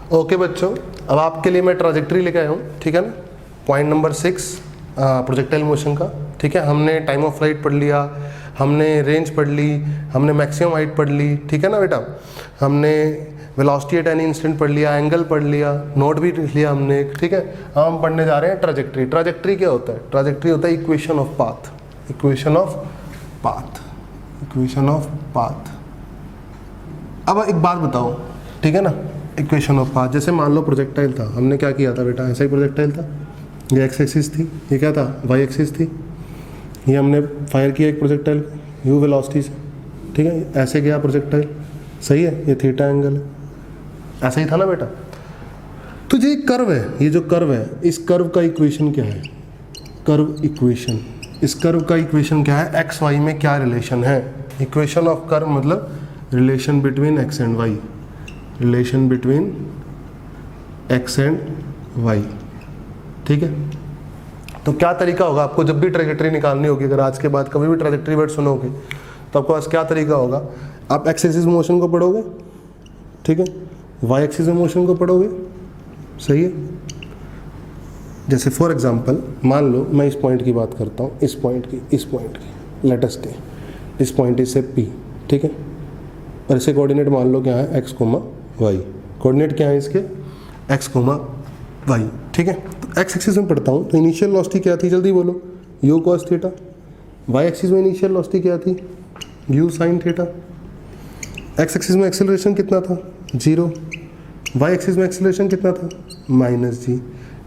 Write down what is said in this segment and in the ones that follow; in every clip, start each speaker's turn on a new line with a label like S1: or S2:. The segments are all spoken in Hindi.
S1: ओके बच्चों, अब आपके लिए मैं ट्राजेक्टरी लेके आया हूँ, ठीक है ना। पॉइंट नंबर 6 प्रोजेक्टाइल मोशन का, ठीक है। हमने टाइम ऑफ फ्लाइट पढ़ लिया, हमने रेंज पढ़ ली, हमने मैक्सिमम हाइट पढ़ ली, ठीक है ना बेटा। हमने वेलोसिटी एट एनी इंस्टेंट पढ़ लिया, एंगल पढ़ लिया, नोट भी लिख लिया हमने, ठीक है। हम पढ़ने जा रहे हैं ट्राजेक्टरी। ट्राजेक्टरी क्या होता है? ट्राजेक्टरी होता है equation of path, equation of path, equation of path. अब एक बात बताओ, ठीक है ना, इक्वेशन ऑफ पाथ। जैसे मान लो प्रोजेक्टाइल था, हमने क्या किया था बेटा, ऐसा ही प्रोजेक्टाइल था, ये एक्स एक्सिस थी, ये क्या था, वाई एक्सिस थी। ये हमने फायर किया एक प्रोजेक्टाइल यू वेलोसिटी से, ठीक है, ऐसे गया प्रोजेक्टाइल, सही है, ये थीटा एंगल है, ऐसा ही था ना बेटा। तो ये कर्व है, ये जो कर्व है, इस कर्व का इक्वेशन क्या है, कर्व इक्वेशन। इस कर्व का इक्वेशन क्या है, एक्स वाई में क्या रिलेशन है। इक्वेशन ऑफ कर्व मतलब relation between X and Y, relation between X and Y, ठीक है। तो क्या तरीका होगा आपको जब भी ट्रैजेक्टरी निकालनी होगी, अगर आज के बाद कभी भी ट्रैजेक्टरी वर्ड सुनोगे तो आपको पास क्या तरीका होगा, आप एक्स एक्सिस मोशन को पढ़ोगे, ठीक है, वाई एक्सिस मोशन को पढ़ोगे, सही है। जैसे फॉर एग्जांपल मान लो मैं इस पॉइंट की बात करता हूँ, इस पॉइंट की, इस पॉइंट की, लेट अस टेक इस पॉइंट से पी, ठीक है, और इसे कोऑर्डिनेट मान लो क्या है, एक्स कोमा वाई। कोऑर्डिनेट क्या है इसके, एक्स कोमा वाई, ठीक है। तो एक्स एक्सिस में पढ़ता हूँ तो इनिशियल वेलोसिटी क्या थी, जल्दी बोलो, U cos theta. Y axis में इनिशियल वेलोसिटी क्या थी, U sine theta. X axis में एक्सेलरेशन कितना था, 0। वाई एक्सिस में एक्सेलरेशन कितना था, -g,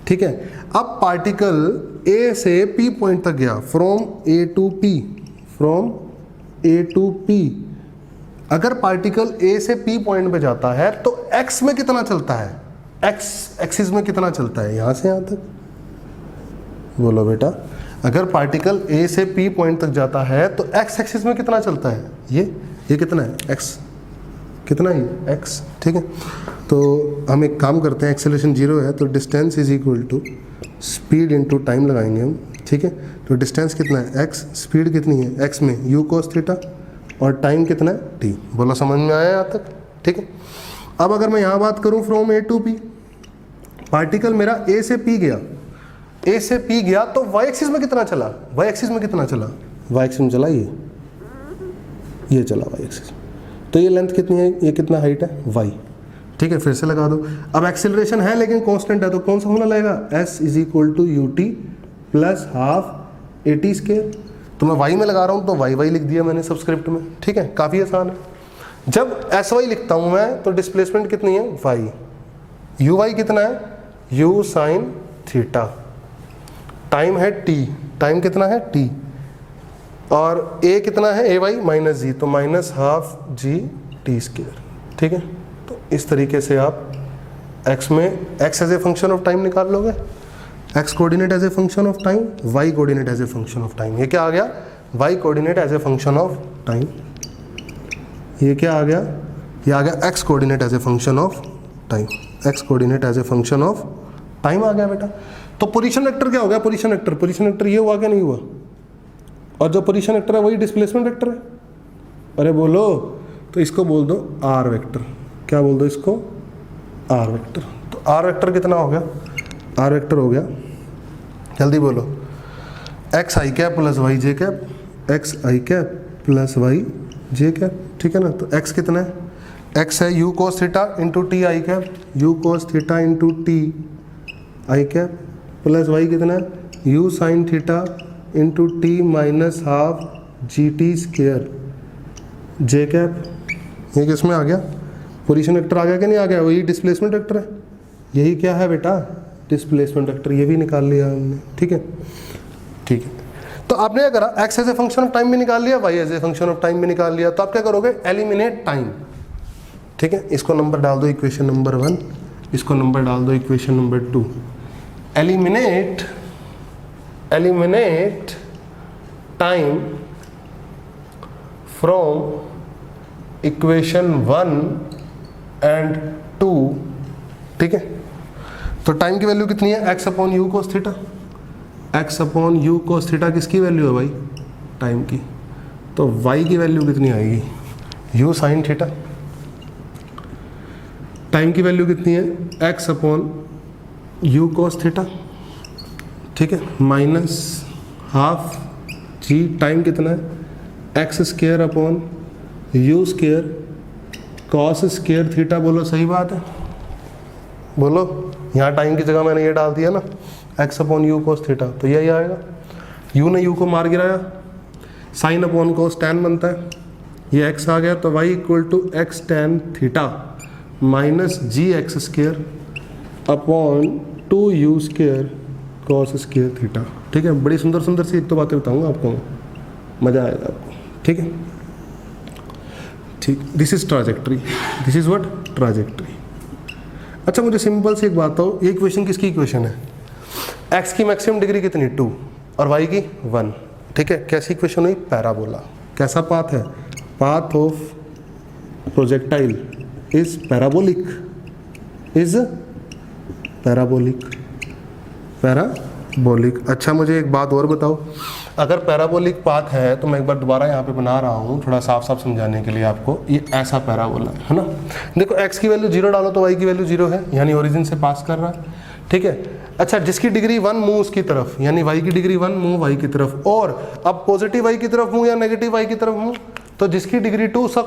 S1: ठीक है। अब पार्टिकल ए से पी पॉइंट तक गया, from A to P, from A to P. अगर पार्टिकल ए से पी पॉइंट पे जाता है तो एक्स में कितना चलता है, एक्स एक्सिस में कितना चलता है, यहां से यहां तक, बोलो बेटा। अगर पार्टिकल ए से पी पॉइंट तक जाता है तो एक्स एक्सिस में कितना चलता है, ये कितना है, एक्स, कितना है, एक्स, ठीक है। तो हम एक काम करते हैं, एक्सेलरेशन 0 है तो distance is equal to speed into time लगाएंगे हम, ठीक है। तो डिस्टेंस कितना है, एक्स, स्पीड कितनी है, एक्स में यू कॉस थीटा, और टाइम कितना है, टी। बोला समझ में आया यहाँ तक, ठीक है। अब अगर मैं यहाँ बात करूँ from A to P, particle मेरा ए से पी गया, ए से पी गया तो वाई एक्सिस में कितना चला, वाई एक्सिस में कितना चला, वाई एक्सिस में चला ये चला वाई एक्सिस। तो ये लेंथ कितनी है, ये कितना हाइट है, वाई, ठीक है। फिर से लगा दो। अब एक्सेलरेशन है लेकिन कांस्टेंट है तो कौन सा होना लगेगा, S is equal to U T plus half A T square. तो मैं वाई में लगा रहा हूँ तो वाई वाई लिख दिया मैंने सबस्क्रिप्ट में, ठीक है, काफ़ी आसान है। जब एस वाई लिखता हूँ मैं तो डिस्प्लेसमेंट कितनी है, वाई, यू वाई कितना है, यू साइन थीटा, टाइम है टी, टाइम कितना है टी, और ए कितना है, ए वाई -g, तो -12g टी स्क्वायर, ठीक है। तो इस तरीके से आप एक्स में x as a function of time निकाल लोगे, x coordinate as a function of time, y coordinate as a function of time. ये क्या आ गया, y coordinate as a function of time. ये क्या आ गया, ये आ गया x coordinate as a function of time, x coordinate as a function of time आ गया बेटा। तो पोजीशन वेक्टर क्या हो गया, पोजीशन वेक्टर, पोजीशन वेक्टर ये हुआ क्या नहीं हुआ, और जो पोजीशन वेक्टर है वही डिस्प्लेसमेंट वेक्टर है। अरे बोलो, तो इसको बोल दो आर वेक्टर, क्या बोल दो इसको, आर वेक्टर। तो आर वेक्टर कितना हो गया, आर वेक्टर हो गया, जल्दी बोलो, X I cap plus Y J cap, X I cap plus Y J cap, ठीक है ना। तो एक्स कितना है, एक्स है U cos theta into T I cap, U cos theta into T I cap, plus Y कितना है, U sine theta into T minus half G T square जे कैप। ये किसमें आ गया, पोजीशन वेक्टर आ गया कि नहीं आ गया, वही डिस्प्लेसमेंट वेक्टर है, यही क्या है बेटा, डिस्प्लेसमेंट वेक्टर। ये भी निकाल लिया हमने, ठीक है, ठीक है। तो आपने क्या करा, X as a function of time भी निकाल लिया, Y as a function of time भी निकाल लिया। तो आप क्या करोगे, एलिमिनेट टाइम, ठीक है। इसको नंबर डाल दो इक्वेशन नंबर 1, इसको नंबर डाल दो equation number 2। Eliminate time from equation 1 and 2, ठीक है। तो टाइम की वैल्यू कितनी है, x upon you cos theta, x upon you cos theta किसकी वैल्यू है भाई, टाइम की। तो वाई की वैल्यू कितनी आएगी, यू साइन थीटा। टाइम की वैल्यू कितनी है, x upon you cos theta, ठीक है, माइनस हाफ जी, टाइम कितना है, x square upon you square cos square theta. बोलो सही बात है, बोलो। यहाँ टाइम की जगह मैंने ये डाल दिया ना, x upon you cos theta, तो यही आएगा। यू ने यू को मार गिराया, साइन अपॉन कॉस टैन बनता है, ये एक्स आ गया, तो Y equal to X tan theta minus ji x square upon 2u square cos square theta. ठीक है, बड़ी सुंदर सुंदर सी एक तो बातें बताऊंगा आपको, मज़ा आएगा आपको। ठीक है, ठीक, this is trajectory, this is what trajectory. अच्छा मुझे सिंपल सी एक बात बताओ, ये इक्वेशन किसकी इक्वेशन है, x की मैक्सिमम डिग्री कितनी 2 और y की 1। ठीक है, कैसी इक्वेशन हुई, पैराबोला। कैसा पाथ है, path of projectile is parabolic, is parabolic, parabolic. अच्छा मुझे एक बात और बताओ, अगर पैराबोलिक पाथ है तो मैं एक बार दोबारा यहाँ पे बना रहा हूँ थोड़ा साफ साफ समझाने के लिए आपको, ये ऐसा पैराबोला है ना। देखो x की वैल्यू 0 डालो तो y की वैल्यू 0 है, यानी ओरिजिन से पास कर रहा है। ठीक है, अच्छा जिसकी डिग्री 1 मूव उसकी तरफ, यानी y की डिग्री 1 मूव y की तरफ, और अब पॉजिटिव y की तरफ मूव या नेगेटिव y की तरफ मूव, तो जिसकी डिग्री 2 उसका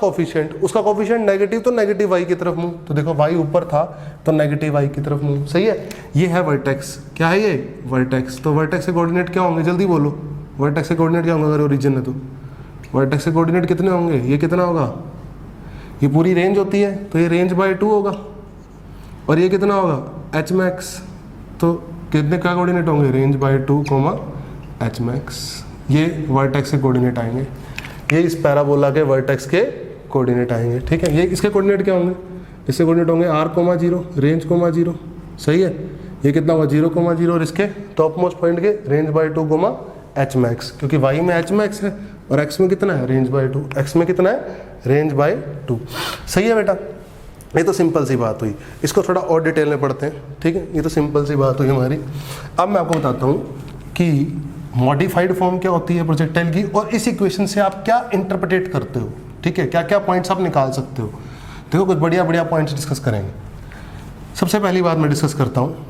S1: कोफिशिएंट नेगेटिव, तो नेगेटिव y की तरफ मूव। तो देखो y ऊपर था तो नेगेटिव y की तरफ मूव, सही है। ये है वर्टेक्स, क्या है ये वर्टेक्स। तो वर्टेक्स के कोऑर्डिनेट क्या होंगे, जल्दी बोलो, वर्टेक्स के कोऑर्डिनेट क्या होंगे अगर ओरिजिन है तो, वर्टेक्स के कोऑर्डिनेट कितने होंगे, ये कितना होगा, ये पूरी रेंज होती है तो ये रेंज बाय 2 होगा, और ये कितना होगा एच मैक्स, तो कितने क्या कोऑर्डिनेट होंगे, रेंज बाय 2 एच मैक्स। ये वर्टेक्स के कोऑर्डिनेट आएंगे, ये इस पैराबोला के वर्टेक्स के कोऑर्डिनेट आएंगे। ठीक है, ये इसके कोऑर्डिनेट क्या होंगे, इसके कोऑर्डिनेट होंगे r, 0 रेंज, 0, सही है। ये कितना होगा 0, और इसके टॉप मोस्ट पॉइंट के रेंज बाय 2 एच मैक्स, क्योंकि y में एच मैक्स है और x में कितना है, रेंज बाय 2, x में कितना है, रेंज बाय 2। सही है बेटा, ये तो सिंपल सी बात हुई, इसको थोड़ा और डिटेल में पढ़ते हैं। ठीक है, ये तो सिंपल सी बात हुई हमारी। अब मैं आपको बताता हूँ कि मॉडिफाइड फॉर्म क्या होती है प्रोजेक्टाइल की, और इस इक्वेशन से आप क्या इंटरप्रेट करते हो। ठीक है, क्या क्या पॉइंट्स आप निकाल सकते हो। देखो कुछ बढ़िया बढ़िया पॉइंट्स डिस्कस करेंगे। सबसे पहली बात मैं डिस्कस करता हूँ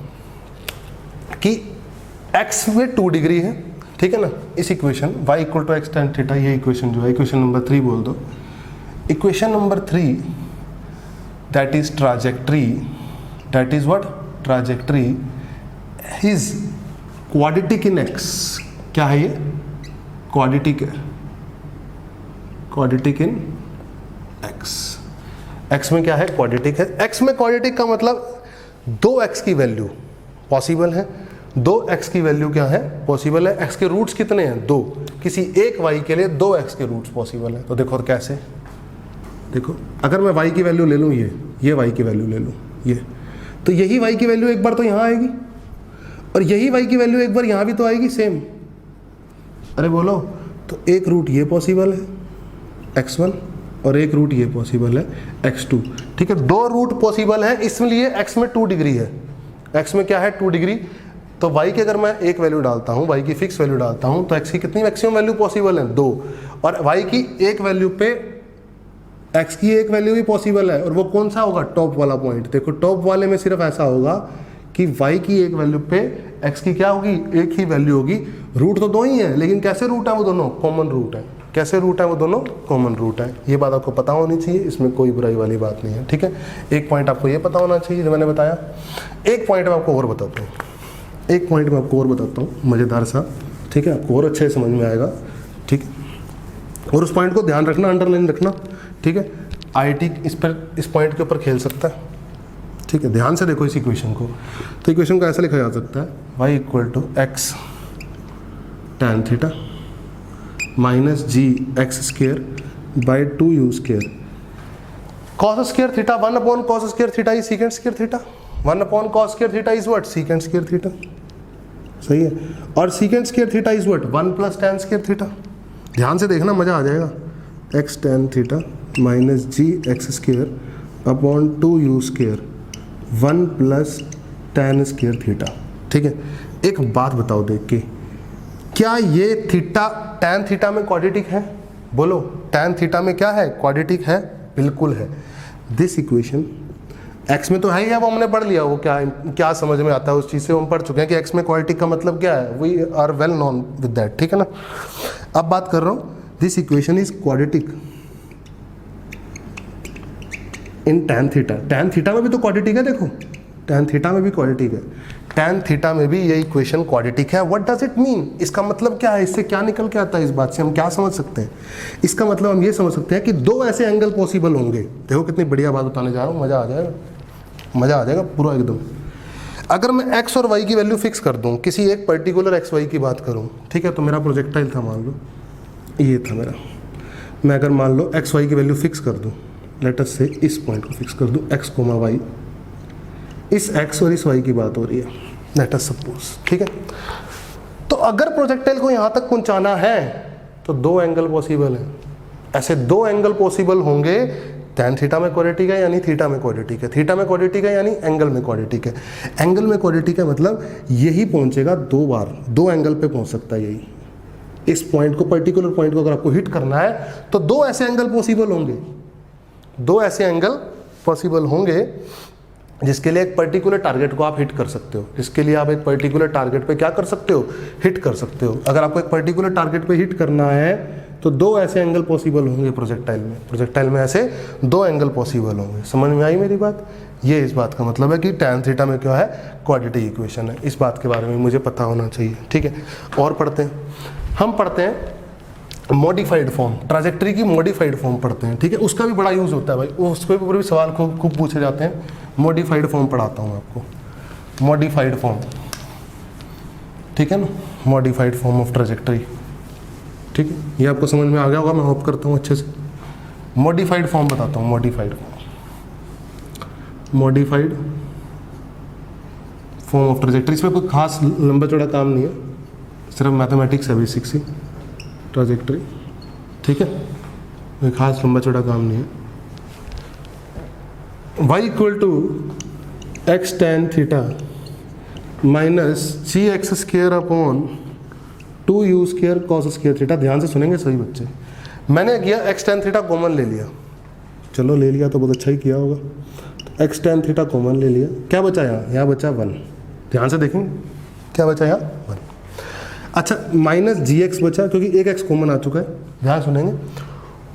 S1: कि x में 2 डिग्री है, ठीक है ना, इस equation y equal to x tan theta, ये इक्वेशन जो है इक्वेशन नंबर 3 बोल दो। Equation number 3 that is trajectory, that is what trajectory is quadratic in x। क्या है ये, क्वाड्रेटिक है, क्वाड्रेटिक इन x। x में क्या है, क्वाड्रेटिक है। x में क्वाड्रेटिक का मतलब 2x की वैल्यू पॉसिबल है, 2x की वैल्यू क्या है, पॉसिबल है। x के रूट्स कितने हैं, 2, किसी एक y के लिए 2x के रूट्स पॉसिबल है। तो देखो कैसे, देखो अगर मैं y की वैल्यू ले लूँ, ये y की वैल्यू ले लूँ, ये, तो यही y की वैल्यू एक बार तो यहाँ आएगी, और यही y की वैल्यू एक बार यहाँ भी तो आएगी सेम। अरे बोलो, तो एक रूट ये पॉसिबल है x1, और एक रूट ये पॉसिबल है x2। ठीक है, 2 रूट पॉसिबल है, इसलिए x में 2 डिग्री है। x में क्या है, 2 डिग्री। तो y की अगर मैं एक वैल्यू डालता हूँ, y की फिक्स वैल्यू डालता हूँ, तो x की कितनी मैक्सिमम वैल्यू पॉसिबल है, 2, और y की एक वैल्यू पे x की एक वैल्यू भी पॉसिबल है, और वो कौन सा होगा, टॉप वाला पॉइंट। देखो टॉप वाले में सिर्फ ऐसा होगा कि y की एक वैल्यू पे x की क्या होगी, एक ही वैल्यू होगी। रूट तो 2 ही है, लेकिन कैसे रूट है वो दोनों, कॉमन रूट है। कैसे रूट है वो दोनों, कॉमन रूट है। ये बात आपको पता होनी चाहिए, इसमें कोई बुराई वाली बात नहीं है। ठीक है, एक पॉइंट आपको ये पता होना चाहिए जो मैंने बताया। एक पॉइंट मैं आपको और बताता हूँ, मज़ेदार सा, ठीक है, आपको और अच्छे से समझ में आएगा। ठीक है, और उस पॉइंट को ध्यान रखना, अंडरलाइन रखना। ठीक है, IIT इस पॉइंट के ऊपर खेल सकता है। ठीक है, ध्यान से देखो इस इक्वेशन को। तो इक्वेशन को ऐसा लिखा जा सकता है, y equal to x tan theta minus ji x square by 2u square cos square theta 1 upon cos square theta is secant square theta. 1 upon cos square theta is what, secant square theta. सही है, और secant square theta is what, 1 plus tan square theta. ध्यान से देखना, मजा आ जाएगा। x tan थीटा माइनस जी x square upon 2u square 1 plus tan square theta. ठीक है, एक बात बताओ देख के, क्या ये थीटा tan थीटा में क्वाड्रेटिक है, बोलो tan थीटा में क्या है, क्वाड्रेटिक है, बिल्कुल है। दिस इक्वेशन एक्स में तो है ही, अब हमने पढ़ लिया वो क्या क्या समझ में आता है उस चीज़ से, हम पढ़ चुके हैं कि एक्स में क्वाड्रेटिक का मतलब क्या है, we are well known with that, ठीक है ना। अब बात कर रहा हूँ, this equation is quadratic in tan theta. tan theta में भी तो क्वाड्रेटिक है, देखो tan थीटा में भी क्वाड्रेटिक है, tan थीटा में भी ये इक्वेशन क्वाड्रेटिक है। व्हाट डज इट मीन, इसका मतलब क्या है, इससे क्या निकल के आता है, इस बात से हम क्या समझ सकते हैं? इसका मतलब हम ये समझ सकते हैं कि दो ऐसे एंगल पॉसिबल होंगे। देखो कितनी बढ़िया बात बताने जा रहा हूँ, मज़ा आ जाएगा, मज़ा आ जाएगा पूरा एकदम। अगर मैं x और y की वैल्यू फिक्स कर दूँ, किसी एक पर्टिकुलर x y की बात करूँ, ठीक है, तो मेरा प्रोजेक्टाइल था, मान लो ये था मेरा, मैं अगर मान लो x y की वैल्यू फिक्स कर दूँ, लेट अस से इस पॉइंट को फिक्स कर दूँ x, y, इस x और इस y की बात हो रही है, लेट अस सपोज, ठीक है। तो अगर प्रोजेक्टाइल को यहाँ तक पहुँचाना है तो दो एंगल पॉसिबल हैं। ऐसे दो एंगल पॉसिबल होंगे, tan थीटा में क्वाड्रेटिक है यानी थीटा में क्वाड्रेटिक है, थीटा में क्वाड्रेटिक है यानी एंगल में क्वाड्रेटिक है। एंगल में क्वाड्रेटिक है मतलब यही पहुंचेगा दो बार, दो एंगल पे पहुंच सकता है यही। इस पॉइंट को, पर्टिकुलर पॉइंट को अगर आपको हिट करना है तो दो ऐसे एंगल पॉसिबल होंगे, दो ऐसे एंगल पॉसिबल होंगे जिसके लिए एक पर्टिकुलर टारगेट को आप हिट कर सकते हो, जिसके लिए आप एक पर्टिकुलर टारगेट पे क्या कर सकते हो, हिट कर सकते हो। अगर आपको एक पर्टिकुलर टारगेट पे हिट करना है तो दो ऐसे एंगल पॉसिबल होंगे प्रोजेक्टाइल में, प्रोजेक्टाइल में ऐसे दो एंगल पॉसिबल होंगे। समझ में आई मेरी बात? ये इस बात का मतलब है कि tan थीटा में क्या है, क्वाड्रेटिक इक्वेशन है। इस बात के बारे में मुझे पता होना चाहिए, ठीक है। और पढ़ते हैं, हम पढ़ते हैं मॉडिफाइड फॉर्म, ट्राजेक्टरी की मॉडिफाइड फॉर्म पढ़ते हैं, ठीक है। उसका भी बड़ा यूज़ होता है भाई, उसके ऊपर भी सवाल खूब पूछे जाते हैं। मॉडिफाइड फॉर्म पढ़ाता हूँ आपको, मॉडिफाइड फॉर्म, ठीक है ना, मॉडिफाइड फॉर्म ऑफ ट्राजेक्टरी, ठीक है। ये आपको समझ में आ गया होगा, मैं होप करता हूँ अच्छे से। मॉडिफाइड फॉर्म बताता हूँ, मॉडिफाइड फॉर्म ऑफ ट्राजेक्टरी। इसमें कोई खास लंबा चौड़ा काम नहीं है, सिर्फ मैथमेटिक्स है बेसिक सी ट्राजेक्टरी, ठीक है, कोई खास लंबा चौड़ा काम नहीं है। y equal to x tan theta minus ji X square upon 2u square cos square theta. ध्यान से सुनेंगे सभी बच्चे, मैंने किया x tan थीटा कॉमन ले लिया, चलो ले लिया तो बहुत अच्छा ही किया होगा। तो x tan थीटा कॉमन ले लिया, क्या बचा यहाँ बचा 1। ध्यान से देखेंगे क्या बचा यहाँ 1। अच्छा माइनस जी एक्स बचा क्योंकि एक x कॉमन आ चुका है। ध्यान सुनेंगे,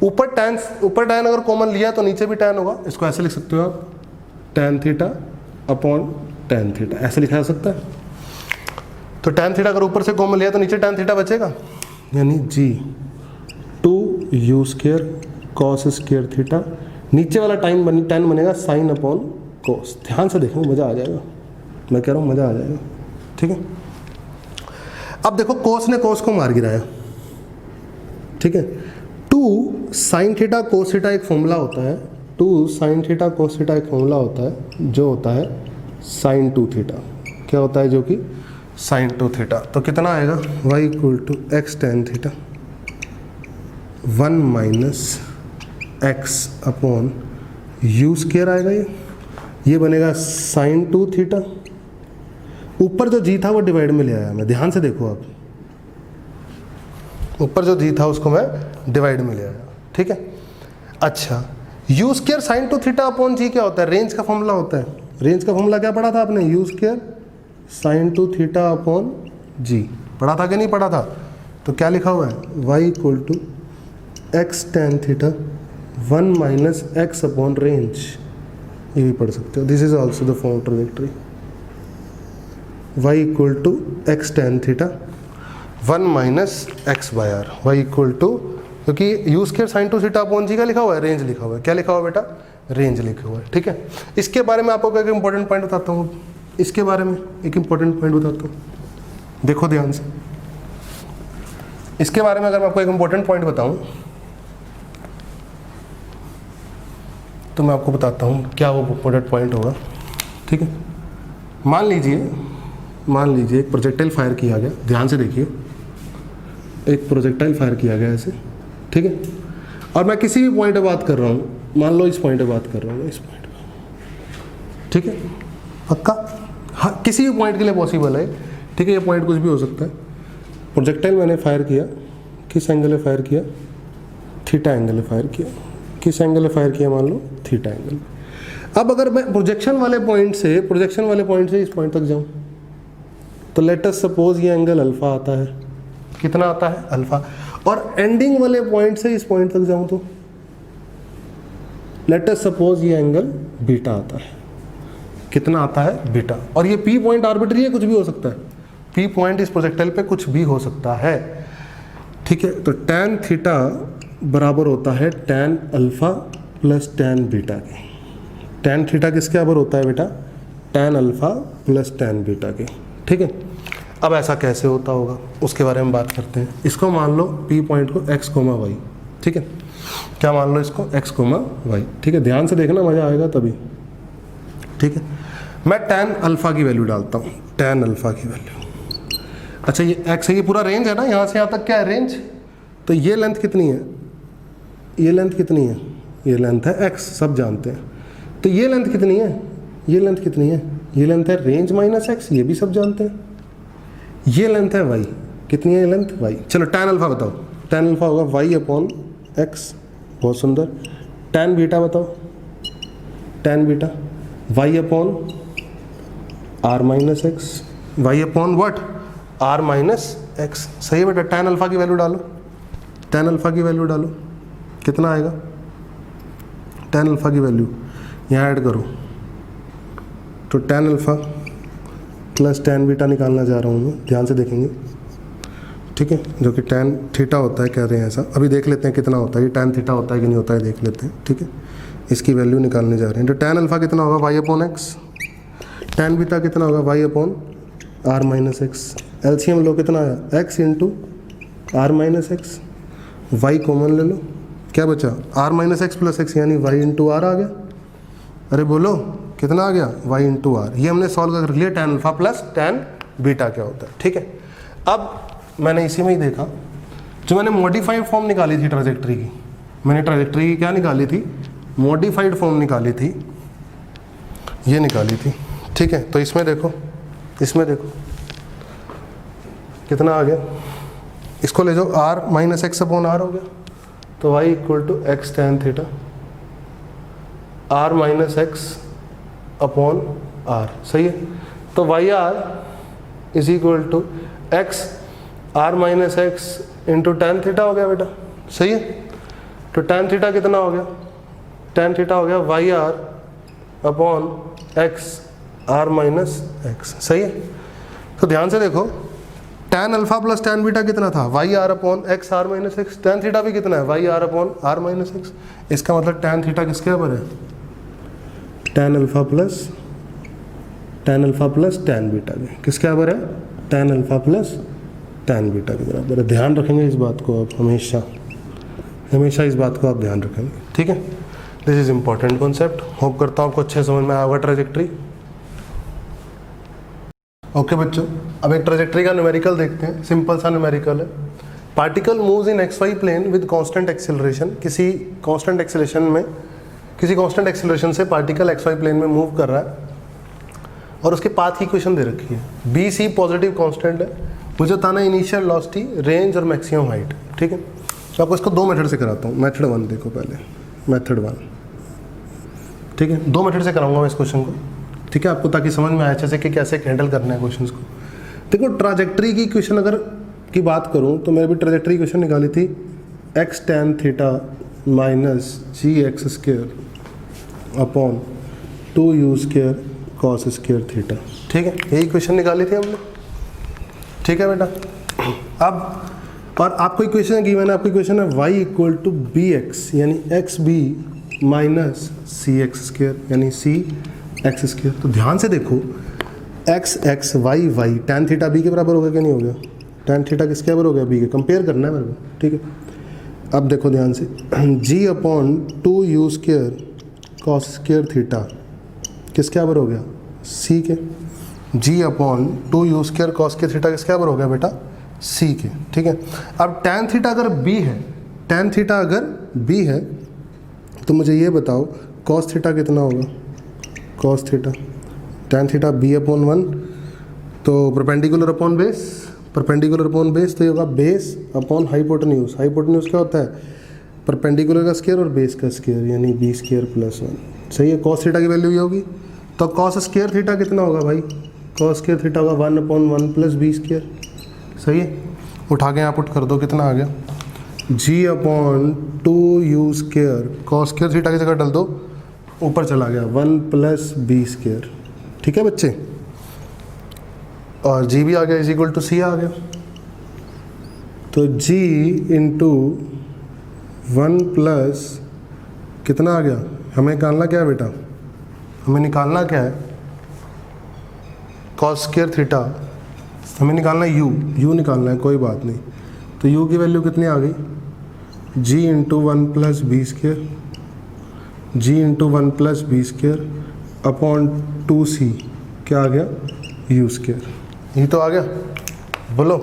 S1: ऊपर tan अगर कॉमन लिया तो नीचे भी tan होगा। इसको ऐसे लिख सकते हो आप, tan theta upon tan theta, ऐसे लिखा जा सकता है। तो tan थीटा अगर ऊपर से कॉमन लिया तो नीचे tan थीटा बचेगा, यानी जी 2u square cos square theta, नीचे वाला tan बनेगा साइन अपॉन कोस। ध्यान से देखो, मज़ा आ जाएगा, मैं कह रहा हूँ मज़ा आ जाएगा, ठीक है। अब देखो कोस ने कोस को मार गिराया, ठीक है। 2 साइन थीटा कोस थीटा एक फॉर्मूला होता है, 2 साइन थीटा कोस थीटा एक फॉर्मूला होता है जो होता है साइन 2 थीटा। क्या होता है जो कि साइन 2 थीटा। तो कितना आएगा y equal to x tan theta 1 minus x upon U square आएगा, ये बनेगा साइन 2 थीटा। ऊपर जो जी था वो डिवाइड में ले आया मैं, ध्यान से देखो आप, ऊपर जो जी था उसको मैं डिवाइड में ले आया, ठीक है। अच्छा u square sine 2 theta upon g क्या होता है, रेंज का फॉर्मूला होता है। रेंज का फॉर्मूला क्या पढ़ा था आपने, u square sine 2 theta upon g, पढ़ा था कि नहीं पढ़ा था? तो क्या लिखा हुआ है y equal to x tan theta 1 minus x upon range, ये भी पढ़ सकते हो। This is also the form trajectory, y equal to x tan theta 1 minus x by r, y equal to, क्योंकि u square sine 2 theta upon g का लिखा हुआ है, रेंज लिखा हुआ है। क्या लिखा हुआ है बेटा, रेंज लिखा हुआ है, ठीक है। इसके बारे में आपको एक इंपॉर्टेंट पॉइंट बताता हूँ, इसके बारे में एक इंपॉर्टेंट पॉइंट बताता हूँ, देखो ध्यान से। इसके बारे में अगर मैं आपको एक इंपॉर्टेंट पॉइंट बताऊँ तो मैं आपको बताता हूँ क्या वो इंपॉर्टेंट पॉइंट होगा, ठीक है। मान लीजिए एक प्रोजेक्टाइल फायर किया गया, ध्यान से देखिए, एक प्रोजेक्टाइल फायर किया गया ऐसे, ठीक है। और मैं किसी भी पॉइंट पे बात कर रहा हूँ, मान लो इस पॉइंट पे बात कर रहा हूँ, इस पॉइंट पे, ठीक है, पक्का? हाँ, किसी भी पॉइंट के लिए पॉसिबल है, ठीक है। ये पॉइंट कुछ भी हो सकता है। प्रोजेक्टाइल मैंने फायर किया, किस एंगल में फायर किया, थीटा एंगल में फायर किया। किस एंगल में फायर किया, मान लो थीटा एंगल। अब अगर मैं प्रोजेक्शन वाले पॉइंट से इस पॉइंट तक जाऊं तो लेट अस सपोज ये एंगल अल्फा आता है, कितना आता है अल्फा, और एंडिंग वाले पॉइंट से इस पॉइंट तक जाऊं तो लेट अस सपोज ये एंगल बीटा आता है, कितना आता है बीटा, और ये पी पॉइंट आर्बिट्री है, कुछ भी हो सकता है, पी पॉइंट इस प्रोजेक्टाइल पे कुछ भी हो सकता है, ठीक है। तो tan थीटा बराबर होता है tan alpha plus tan beta के। tan थीटा किसके बराबर होता है बेटा, tan alpha plus tan beta के, ठीक है। अब ऐसा कैसे होता होगा उसके बारे में बात करते हैं। इसको मान लो पी पॉइंट को x, y, ठीक है, क्या मान लो इसको x, y, ठीक है, ध्यान से देखना, मजा आएगा तभी, ठीक है। मैं tan अल्फा की वैल्यू डालता हूँ, tan अल्फा की वैल्यू, अच्छा ये x है, ये पूरा रेंज है ना, यहाँ से यहाँ तक क्या है रेंज, तो ये लेंथ कितनी है, ये लेंथ कितनी है, ये लेंथ है x, सब जानते हैं। तो ये लेंथ कितनी है, ये लेंथ कितनी है, ये लेंथ है रेंज माइनस x, ये भी सब जानते हैं। ये लेंथ है y, कितनी है ये लेंथ y, चलो tan अल्फा बताओ, tan अल्फा होगा y अपॉन x, बहुत सुंदर। tan बीटा बताओ, tan बीटा y अपॉन r minus x, y upon what, r minus X, सही है बेटा। tan अल्फा की वैल्यू डालो, tan अल्फा की वैल्यू डालो, कितना आएगा, tan अल्फा की वैल्यू यहाँ ऐड करो, तो tan alpha plus tan beta निकालना जा रहा हूँ मैं, ध्यान से देखेंगे, ठीक है, जो कि tan थीटा होता है, कह रहे हैं ऐसा, अभी देख लेते हैं कितना होता है, ये tan थीटा होता है कि नहीं होता है देख लेते हैं, ठीक है। इसकी वैल्यू निकालने जा रहे हैं, तो tan अल्फा कितना होगा y अपॉन एक्स, tan बीटा कितना होगा y अपॉन r माइनस एक्स, एलसीएम लो कितना आया x into r minus x, y common ले लो, क्या बचा r minus x plus x, यानी y इंटू आर आ गया, अरे बोलो कितना आ गया y इंटू आर, ये हमने सॉल्व कर लिया tan alpha plus tan beta क्या होता है, ठीक है। अब मैंने इसी में ही देखा, जो मैंने मॉडिफाइड फॉर्म निकाली थी ट्राजेक्ट्री की, मैंने ट्राजेक्ट्री की क्या निकाली थी, मॉडिफाइड फॉर्म निकाली थी, ये निकाली थी, ठीक है। तो इसमें देखो, इसमें देखो कितना आ गया, इसको ले जाओ, r minus x upon R हो गया, तो y equal to x tan theta, r minus x upon R, सही है। तो Y R is equal to X r minus X into tan theta हो गया बेटा, सही है। तो tan थीटा कितना हो गया, tan थीटा हो गया Y R upon X r minus X, सही है। तो ध्यान से देखो, tan alpha plus tan beta कितना था, Y R upon X R minus X, tan theta भी कितना है, Y R upon R minus X, इसका मतलब tan थीटा किसके बराबर है, tan alpha plus tan beta के, किसके बराबर है, tan alpha plus tan beta के बराबर है। ध्यान रखेंगे इस बात को आप, हमेशा हमेशा इस बात को आप ध्यान रखेंगे, ठीक है। This is important concept, hope करता हूँ आपको अच्छे समझ में आएगा ट्रेजेक्ट्री। ओके बच्चों, अब एक ट्रेजेक्ट्री का न्यूमेरिकल देखते हैं, सिंपल सा न्यूमेरिकल है। Particle moves in X Y plane with constant acceleration, किसी कांस्टेंट एक्सेलरेशन से पार्टिकल एक्स वाई प्लेन में मूव कर रहा है और उसके पाथ की इक्वेशन दे रखी है। बी सी पॉजिटिव कांस्टेंट है, मुझे बताना इनिशियल वेलोसिटी, रेंज और मैक्सिमम हाइट, ठीक है। तो आपको इसको दो मेथड से कराता हूँ। मेथड वन देखो पहले, मेथड वन, ठीक है, दो मेथड से कराऊंगा मैं इस क्वेश्चन को, ठीक है, आपको ताकि समझ में आए अच्छे से कि कैसे हैंडल करना है क्वेश्चंस को। देखो ट्राजेक्ट्री की इक्वेशन अगर की बात करूं तो मैंने भी ट्राजेक्ट्री इक्वेशन निकाली थी, x tan थीटा माइनस जी x square upon 2u square cos square theta, ठीक है, यही इक्वेशन निकाली थी हमने, ठीक है बेटा। अब और आपको इक्वेशन गिवन है, आपकी इक्वेशन है y equal to B X, यानी एक्स बी माइनस सी एक्स स्क्वायर, यानी सी एक्स स्क्वायर। तो ध्यान से देखो, X X Y Y, tan theta B के बराबर हो गया क्या नहीं हो गया, tan थीटा किसके बराबर हो गया, बी के, कंपेयर करना है मेरे को, ठीक है। अब देखो ध्यान से, g upon 2u square cos square theta किसके बराबर हो गया, c के, g upon 2u square cos के थीटा किसके बराबर हो गया बेटा, c के, ठीक है। अब tan थीटा अगर b है, tan थीटा अगर b है तो मुझे ये बताओ cos थीटा कितना होगा, cos theta, tan theta b upon 1, तो perpendicular upon base, perpendicular upon base, तो ये होगा बेस अपॉन हाइपोटेन्यूज। हाइपोटेन्यूज क्या होता है, परपेंडिकुलर का स्क्वायर और बेस का स्क्वायर यानी बी स्क्वायर प्लस 1। सही है, कॉस थीटा की वैल्यू ये होगी। तो कॉस स्क्वायर थीटा कितना होगा भाई? कॉस स्क्वायर थीटा होगा 1/1 प्लस बी स्क्वायर। सही है, उठा के यहाँ पुट कर दो, कितना आ गया? g/2u square. Cos square theta की जगह डाल दो, ऊपर चला गया 1 प्लस बी स्क्वायर। ठीक है बच्चे, और g भी आ गया, इज इक्वल टू c आ गया। तो g इंटू 1 प्लस कितना आ गया? हमें निकालना क्या है बेटा? हमें निकालना क्या है? Cos square theta. हमें निकालना है u निकालना है, कोई बात नहीं। तो u की वैल्यू कितनी आ गई? g into 1 plus B square, g into 1 plus B square upon 2c। क्या आ गया? u square. ये तो आ गया, बोलो।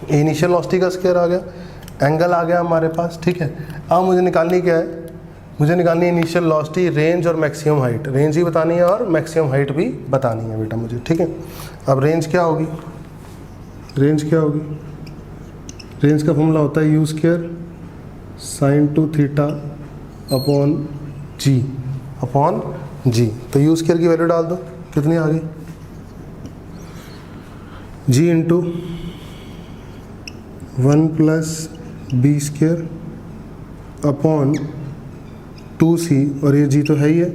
S1: इनिशियल वेलोसिटी का स्क्वायर आ गया, एंगल आ गया हमारे पास। ठीक है, अब मुझे निकालनी क्या है? मुझे निकालनी है इनिशियल वेलोसिटी, रेंज और मैक्सिमम हाइट। रेंज भी बतानी है और मैक्सिमम हाइट भी बतानी है बेटा मुझे। ठीक है, अब रेंज क्या होगी? रेंज क्या होगी? रेंज का फॉर्मूला होता है u square sine 2 theta upon g। तो u स्क्वायर की वैल्यू डाल दो, कितनी आ गई? g into 1 plus B square upon 2c, और ये g तो है ही है।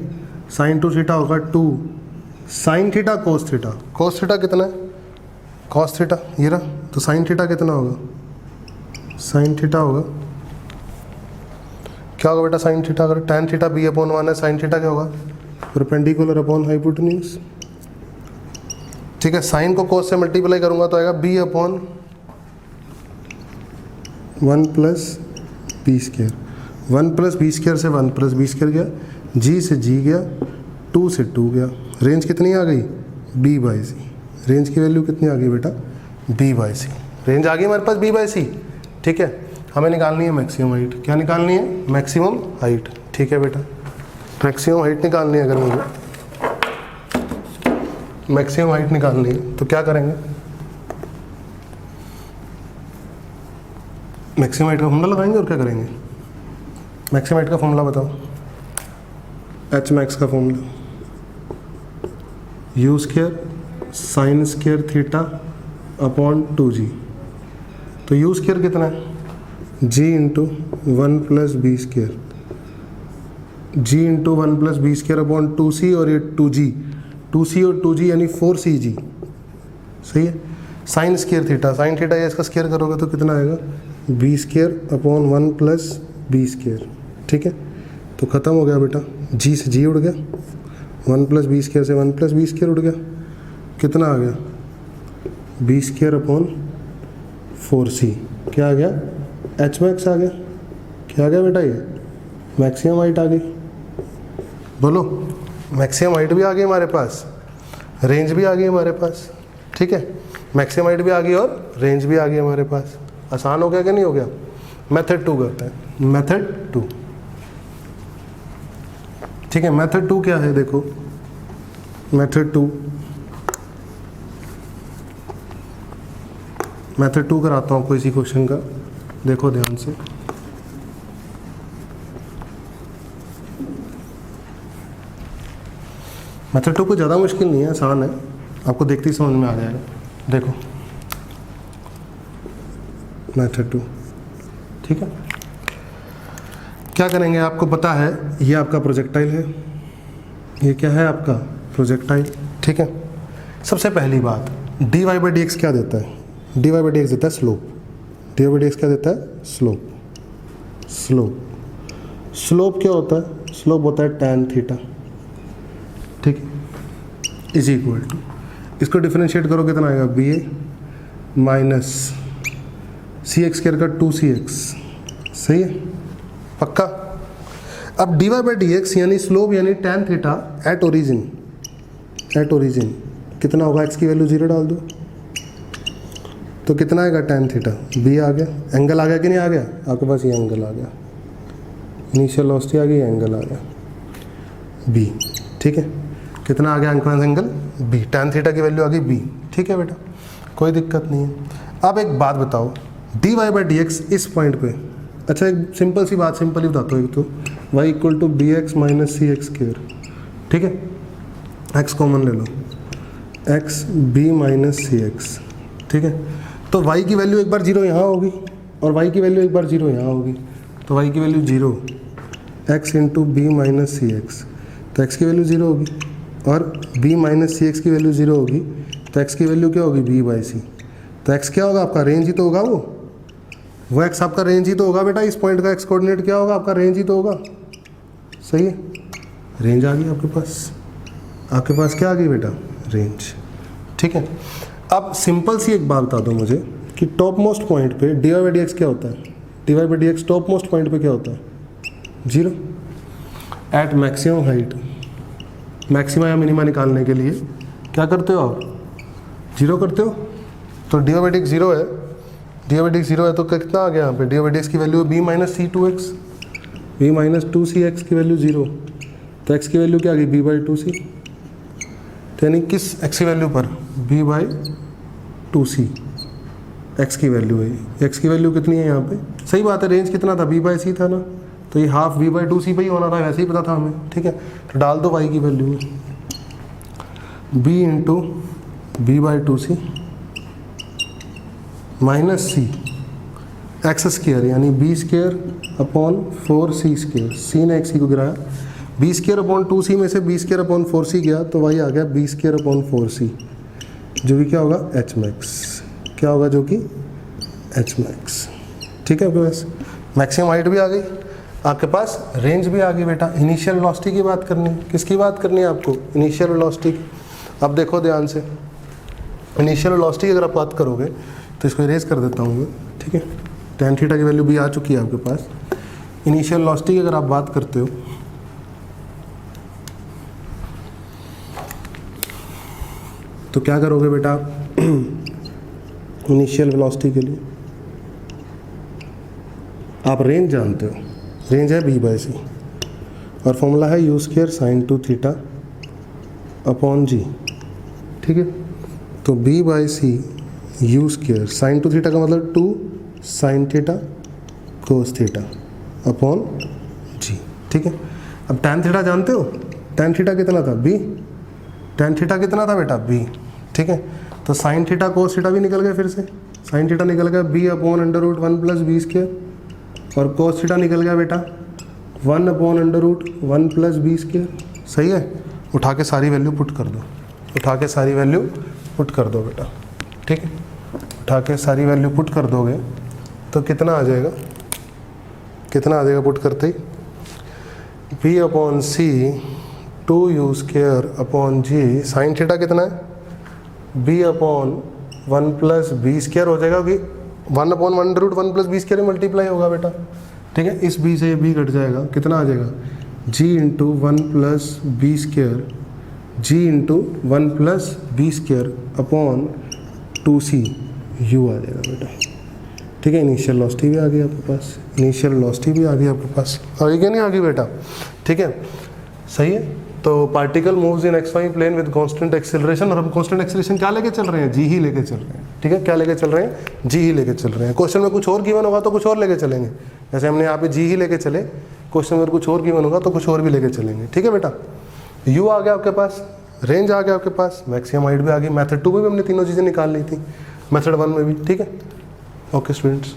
S1: साइन 2 थीटा होगा 2 sign theta cos theta. Cos theta कितना है? कॉस थीटा ये रहा। तो साइन थीटा कितना होगा? साइन थीटा होगा, क्या होगा बेटा साइन थीटा? अगर tan थीटा b/1 है, साइन थीटा क्या होगा? Perpendicular upon hypotenuse. ठीक है, साइन को कोस से मल्टीप्लाई करूंगा तो आएगा b/1 plus B square. 1 plus B square से 1 प्लस बी स्क्वायर गया, g से g गया, 2 से 2 गया। रेंज कितनी आ गई? b/c। रेंज की वैल्यू कितनी आ गई बेटा? b/c। रेंज आ गई हमारे पास b/c। ठीक है, हमें निकालनी है मैक्सिमम हाइट। क्या निकालनी है? Maximum height. ठीक है बेटा, मैक्सिमम हाइट निकालनी है। अगर मुझे मैक्सिमम हाइट निकालनी है तो क्या करेंगे? मैक्सिमम हाइट का फॉर्मूला लगाएंगे और क्या करेंगे? मैक्सिमम हाइट का फॉर्मूला बताओ। एच मैक्स का formula u square sine square theta upon 2g। तो u स्क्वायर कितना है? g into 1 plus B square, g into 1 plus B square upon 2c, और ये 2c और 2g यानी 4cg। सही है, sine square theta, sine theta या इसका स्क्वायर करोगे तो कितना आएगा? B square upon 1 plus B square. ठीक है, तो ख़त्म हो गया बेटा, g से g उड़ गया, 1 प्लस बी स्क्वायर से 1 प्लस बी स्क्वायर उड़ गया। कितना आ गया? B square upon 4c। क्या आ गया? एच मैक्स आ गया। क्या आ गया बेटा? ये मैक्सिमम हाइट आ गई। बोलो, मैक्सिमम हाइट भी आ गई हमारे पास, रेंज भी आ गई हमारे पास। ठीक है, मैक्सिमम हाइट भी आ गई और रेंज भी आ गई हमारे पास। आसान हो गया कि नहीं हो गया? मेथड 2 करते हैं, मेथड 2। ठीक है, मेथड 2 क्या है? देखो मेथड 2 कराता हूँ आपको इसी क्वेश्चन का। देखो ध्यान से, मेथड 2 को ज़्यादा मुश्किल नहीं है, आसान है, आपको देखते ही समझ में आ जाएगा। देखो मेथड 2। ठीक है, क्या करेंगे? आपको पता है ये आपका प्रोजेक्टाइल है, ये क्या है? आपका प्रोजेक्टाइल। ठीक है, सबसे पहली बात, dy/dx क्या देता है? dy/dx देता है स्लोप। dy/dx क्या देता है? स्लोप। स्लोप क्या होता है? स्लोप होता है tan थीटा। ठीक है, इज इक्वल टू, इसको डिफरेंशिएट करो कितना आएगा? ba माइनस cx स्क्वायर का 2cx। सही है, पक्का। अब dy/dx यानी स्लोप यानी tan थीटा एट ओरिजिन कितना होगा? x की वैल्यू 0 डाल दो तो कितना आएगा? tan theta. b आ गया, एंगल आ गया कि नहीं आ गया? आपके पास ये एंगल आ गया, इनिशियल वेलोसिटी आ गई, एंगल आ गया b। ठीक है, कितना आ गया आपके पास? Angle b। tan थीटा की वैल्यू आ गई b। ठीक है बेटा, कोई दिक्कत नहीं है। अब एक बात बताओ, dy/dx इस पॉइंट पे अच्छा एक सिंपल सी बात सिंपली बताता हूँ, एक तो y equal to B X minus C X square, ठीक है, x कॉमन ले लो, एक्स बी माइनस सी एक्स, ठीक है। तो y की वैल्यू एक बार जीरो यहाँ होगी और y की वैल्यू एक बार जीरो यहाँ होगी, तो y की value zero, x into b minus सी एक्स, तो x की वैल्यू जीरो होगी, और b माइनस सी एक्स की वैल्यू जीरो होगी, तो x की वैल्यू क्या होगी b बाई सी। तो x क्या होगा आपका, रेंज ही तो होगा वो x आपका रेंज ही तो होगा बेटा, इस पॉइंट का x कोऑर्डिनेट क्या होगा आपका, रेंज ही तो होगा, सही है। रेंज आ गई आपके पास क्या आ गई बेटा, रेंज, ठीक है। अब सिंपल सी एक बात बता दो मुझे कि टॉप मोस्ट पॉइंट पे D Y by D X क्या होता है, D Y by D X top most point पे क्या होता है, zero. At maximum height, maxima या मिनिमा निकालने के लिए क्या करते हो आप, जीरो करते हो, तो d Y by D x zero है, D Y by D x zero है, तो कितना आ गया यहाँ पे, D Y by D x की वैल्यू है b minus c two x, B minus two सी एक्स की वैल्यू जीरो, तो एक्स की वैल्यू क्या आ गई, बी बाई टू सी, यानी किस एक्स की वैल्यू पर, B by two C x की वैल्यू है, एक्स की वैल्यू कितनी है यहाँ पे, सही बात है, रेंज कितना था, बी बाई सी था ना, तो ये हाफ बी बाई टू सी पे ही होना था, वैसे ही पता था हमें, ठीक है। तो डाल दो वाई की वैल्यू में, B into B by two C minus C X square, यानी B square upon four C square, C ने एक्स सी को गिराया, B square upon two C में से B square upon four C गया, तो वही आ गया B square upon four C, जो कि क्या होगा एच मैक्स, क्या होगा जो कि एच मैक्स, ठीक है। आपके पास मैक्सिमम हाइट भी आ गई, आपके पास रेंज भी आ गई बेटा। इनिशियल वेलोसिटी की बात करनी है, किसकी बात करनी है आपको, इनिशियल वेलोसिटी की। अब देखो ध्यान से, इनिशियल वेलोसिटी की अगर आप बात करोगे तो इसको इरेज कर देता हूँ मैं, ठीक है। tan थीटा की वैल्यू भी आ चुकी है आपके पास। इनिशियल वेलोसिटी की अगर आप बात करते हो तो क्या करोगे बेटा, इनिशियल वेलोसिटी के लिए आप रेंज जानते हो, रेंज है बी बाई सी, और फॉर्मूला है u square sine two theta upon g, ठीक है। तो b by c u square sine two theta का मतलब two sine theta cos theta upon g, ठीक है। अब tan थीटा जानते हो, tan थीटा कितना था बी, tan थीटा कितना था बेटा बी, ठीक है। तो साइन थीटा कोस थीटा भी निकल गया, फिर से साइन थीटा निकल गया B upon under root one plus B square, और कोस थीटा निकल गया बेटा one upon under root one plus B square, सही है। उठा के सारी वैल्यू पुट कर दो, उठा के सारी वैल्यू पुट कर दो बेटा, ठीक है। उठा के सारी वैल्यू पुट कर दोगे तो कितना आ जाएगा, कितना आ जाएगा पुट करते ही, b upon c two u square upon g, sine theta कितना है b upon one plus B square हो जाएगा, क्योंकि one upon one root one plus B square multiply होगा बेटा, ठीक है। इस बी से ये बी कट जाएगा, कितना आ जाएगा g into one plus B square, g into one plus B square upon two c u आ जाएगा बेटा, ठीक है। इनिशियल वेलोसिटी भी आ गई आपके पास, इनिशियल वेलोसिटी भी आ गई आपके पास, आ गई क्या नहीं आ गई बेटा, ठीक है, सही है। तो particle moves in X Y plane with constant acceleration, और हम कांस्टेंट एक्सेलरेशन क्या लेके चल रहे हैं, जी ही लेके चल रहे हैं, ठीक है। क्या लेके चल रहे हैं, जी ही लेके चल रहे हैं। क्वेश्चन में कुछ और गिवन होगा तो कुछ और लेके चलेंगे, जैसे हमने यहाँ पे जी ही लेके चले, क्वेश्चन में कुछ और गिवन होगा तो कुछ और भी लेके चलेंगे, ठीक है बेटा। यू आ गया आपके पास, रेंज आ गया आपके पास, मैक्सिमम हाइट भी आ गई। मेथड 2 में भी हमने तीनों चीज़ें निकाल ली थी, मेथड 1 में भी, ठीक है। Okay students.